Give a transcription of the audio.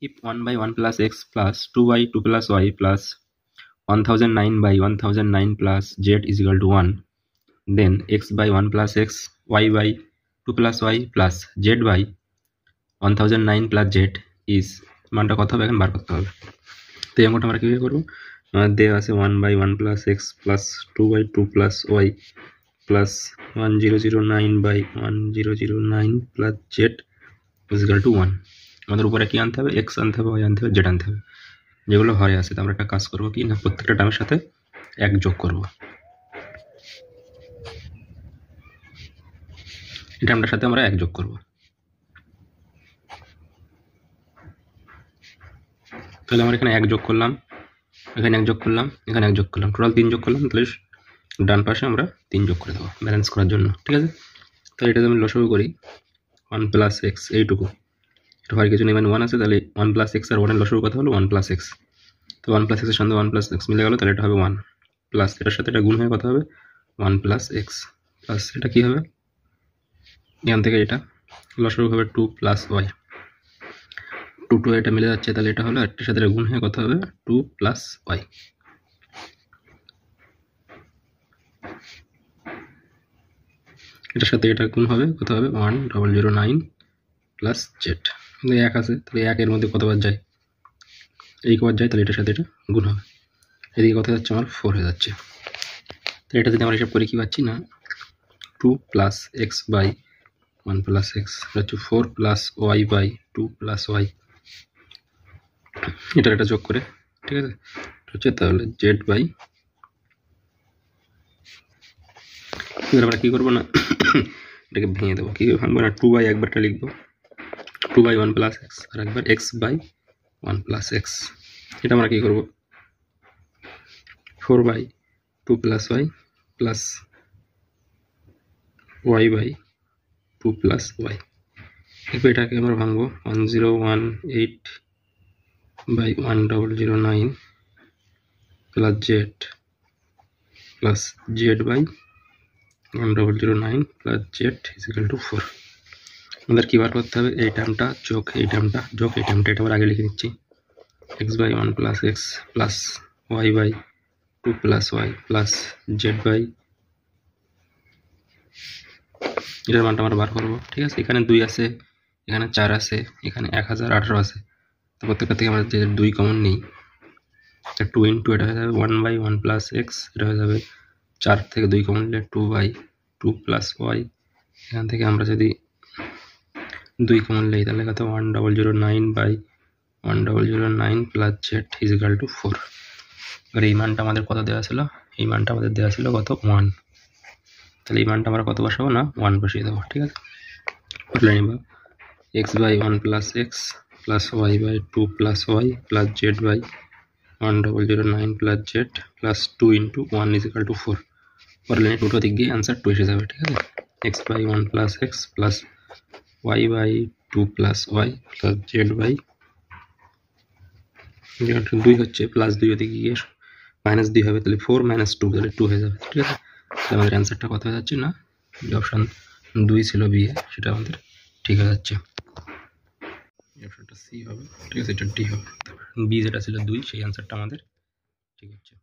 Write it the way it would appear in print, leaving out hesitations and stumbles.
If 1 by 1 plus x plus 2 by 2 plus y plus 1009 by 1009 plus z is equal to 1, then x by 1 plus x, y by 2 plus y plus z by 1009 plus z is মানটা কত হবে এখন বার করতে হবে। তো এই অঙ্কটা আমরা কীভাবে করবো, আমাদের দেওয়া আছে 1 by 1 plus x plus 2 by 2 plus y plus 1009 by 1009 plus z is equal to 1। আমাদের উপরে কি আনতে হবে, x আনতে হবে, y আনতে হবে, z আনতে হবে, যেগুলো হরে আছে। তো আমরা একটা কাজ করবো কি না, প্রত্যেকটা টার্মের সাথে 1 যোগ করবো। এই টার্মটার সাথে আমরা 1 যোগ করবো। তাহলে আমরা এখানে 1 যোগ করলাম, এখানে 1 যোগ করলাম, এখানে 1 যোগ করলাম, টোটাল 3 যোগ করলাম। তাহলে ডান পাশে আমরা 3 যোগ করে দেবো ব্যালেন্স করার জন্য, ঠিক আছে। তাহলে এটা আমি লসাগু করি 1 প্লাস এক্স, এইটুকু এটা হয় কিছু নেই, মানে 1 আছে। তাহলে 1 প্লাস এক্স আর 1 এর লসাগু কথা হলো 1 প্লাস এক্স। তো 1 প্লাস এক্সের সঙ্গে 1 প্লাস এক্স মিলে গেল, তাহলে এটা হবে 1 প্লাস এটার সাথে এটা গুণ হয়ে কথা হবে 1 প্লাস এক্স প্লাস এটা কী হবে, এখান থেকে এটা লসাগু হবে 2 প্লাস ওয়াই, 2 এটা মিলে যাচ্ছে, তাহলে এটা হলো একটার সাথে গুণ হয়ে কথা হবে 2 প্লাস ওয়াই। এটার সাথে এটা গুণ হবে কত হবে 1009 প্লাস জেড, কিন্তু 1 আছে, তাহলে 1 এর মধ্যে কতবার যায়, এই কবার যায়, তাহলে এটার সাথে এটা গুণ হবে। এদিকে কত যাচ্ছে আমার 4 হয়ে যাচ্ছে। তাহলে এটা যদি আমরা হিসাব করে কি পাচ্ছি না 2 plus X by 1 plus X হচ্ছে 4 plus Y by 2 plus Y, এটার একটা যোগ করে, ঠিক আছে, হচ্ছে তাহলে জেড বাই, এবার আমরা কী করবো না এটাকে ভেঙে দেবো। কী ভাঙবো না, 2 বাই একবারটা লিখবো 2 বাই 1 প্লাস এক্স, আর একবার এক্স বাই 1 প্লাস এক্স। এটা আমরা কী করবো 4 by 2 plus Y plus Y by 2 plus Y. এরপর এটাকে আমরা ভাঙবো 1018 by 1009 plus Z plus Z by 1009 plus Z is equal to 4। আমাদের কী বার করতে হবে, এই টার্মটা যোগ এই টার্মটা যোগ এই টার্মটা, এটা আমরা আগে লিখে নিচ্ছি X by 1 plus X plus Y by 2 plus Y plus Z by, এটার মানটা আমরা বার করবো, ঠিক আছে। এখানে 2 আছে, এখানে 4 আছে, এখানে 1018 আছে, তো প্রত্যেকটা থেকে আমরা যে 2 কমন নিই, 2 ইন্টু এটা হয়ে যাবে 1 বাই 1 প্লাস এক্স, এটা হয়ে যাবে 4 থেকে 2 কমন নিলে 2 বাই 2 প্লাস ওয়াই, এখান থেকে আমরা যদি 2 কমন নিই তাহলে কত 1009 by 1009 plus Z is equal to 4। এবার এই মানটা আমাদের কত দেওয়া ছিল, এই মানটা আমাদের দেওয়া ছিল কত 1, তাহলে এই মানটা আমরা কত বসাবো না 1 বসিয়ে দেবো, ঠিক আছে। বলে নিব X by 1 plus X plus Y by 2 plus Y plus Z by 1009 plus Z plus 2 into 1 is equal to 4। পরে লাইনে 2 দিক দিয়ে অ্যান্সার 2 এসে যাবে, ঠিক আছে। X by 1 plus X plus Y by 2 plus Y plus Z by 2 হচ্ছে plus 2 ওদিকে গিয়ে মাইনাস 2 হবে, তাহলে 4 মাইনাস 2 তাহলে 2 হয়ে যাবে, ঠিক আছে। তাহলে আমাদের অ্যান্সারটা কত হয়ে যাচ্ছে না, যে অপশান 2 ছিল বি, সেটা আমাদের ঠিক হয়ে যাচ্ছে। অপশানটা সি হবে, ঠিক আছে, এটা ডি হবে, বি যেটা ছিল 2 সেই অ্যান্সারটা আমাদের ঠিক হচ্ছে।